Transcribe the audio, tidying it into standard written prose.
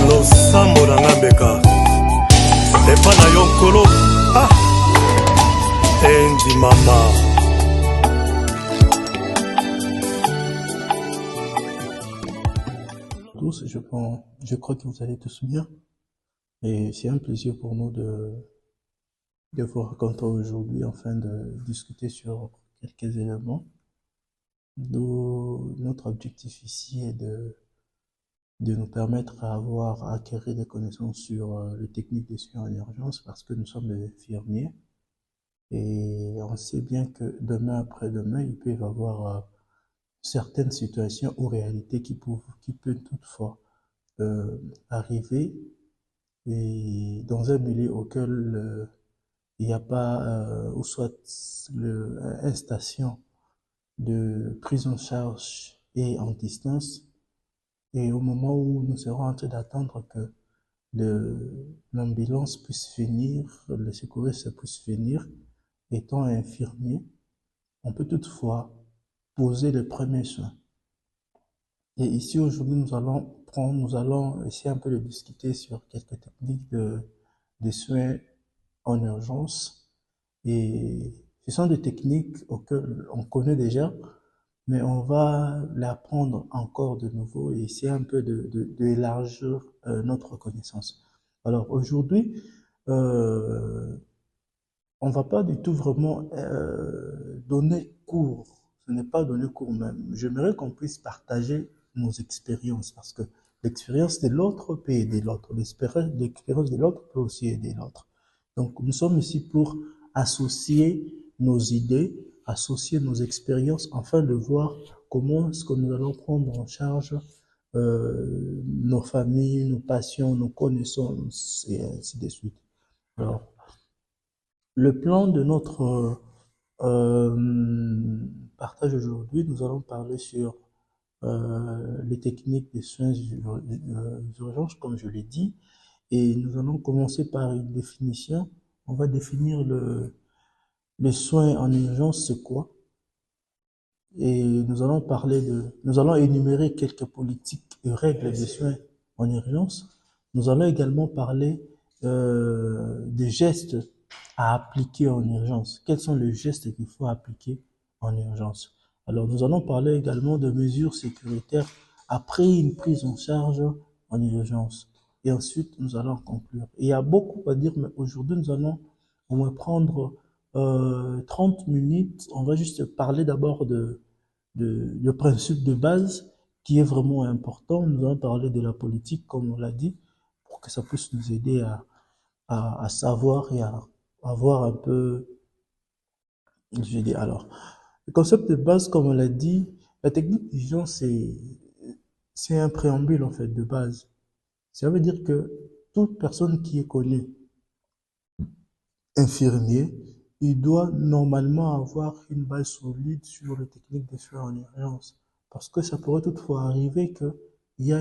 losambo na ngambeka epa na yo nkolo endi mama. Tous, je crois que vous allez tous bien et c'est un plaisir pour nous de vous rencontrer aujourd'hui afin de discuter sur quelques éléments. Notre objectif ici est de nous permettre à acquérir des connaissances sur les techniques de soins en urgence parce que nous sommes des infirmiers et on sait bien que demain après-demain, il peut y avoir certaines situations ou réalités qui peuvent toutefois arriver et dans un milieu auquel il n'y a pas ou soit une station de prise en charge et en distance et au moment où nous serons en train d'attendre que l'ambulance puisse venir, le secouriste puisse venir, étant infirmier, on peut toutefois poser les premiers soins. Et ici aujourd'hui nous allons essayer un peu de discuter sur quelques techniques de soins en urgence. Et ce sont des techniques auxquelles on connaît déjà, mais on va l'apprendre encore de nouveau et essayer un peu d'élargir notre connaissance. Alors aujourd'hui, on va pas du tout vraiment donner cours. Ce n'est pas donner cours même. J'aimerais qu'on puisse partager nos expériences parce que l'expérience de l'autre peut aider l'autre. L'expérience de l'autre peut aussi aider l'autre. Donc nous sommes ici pour associer nos idées, associer nos expériences afin de voir comment est-ce que nous allons prendre en charge nos familles, nos passions, nos connaissances et ainsi de suite. Alors, le plan de notre partage aujourd'hui, nous allons parler sur les techniques des soins urgents, comme je l'ai dit, et nous allons commencer par une définition. On va définir les soins en urgence, c'est quoi? Et nous allons énumérer quelques politiques et règles des soins en urgence. Nous allons également parler des gestes à appliquer en urgence. Quels sont les gestes qu'il faut appliquer en urgence? Alors, nous allons parler également de mesures sécuritaires après une prise en charge en urgence. Et ensuite, nous allons conclure. Et il y a beaucoup à dire, mais aujourd'hui, on va prendre 30 minutes. On va juste parler d'abord le principe de base qui est vraiment important. Nous allons parler de la politique, comme on l'a dit, pour que ça puisse nous aider à savoir et à avoir un peu, je dis alors, le concept de base, comme on l'a dit, la technique d'urgence, c'est un préambule, en fait, de base. Ça veut dire que toute personne qui est connue infirmier, il doit normalement avoir une base solide sur les techniques de soins en urgence. Parce que ça pourrait toutefois arriver qu'il y a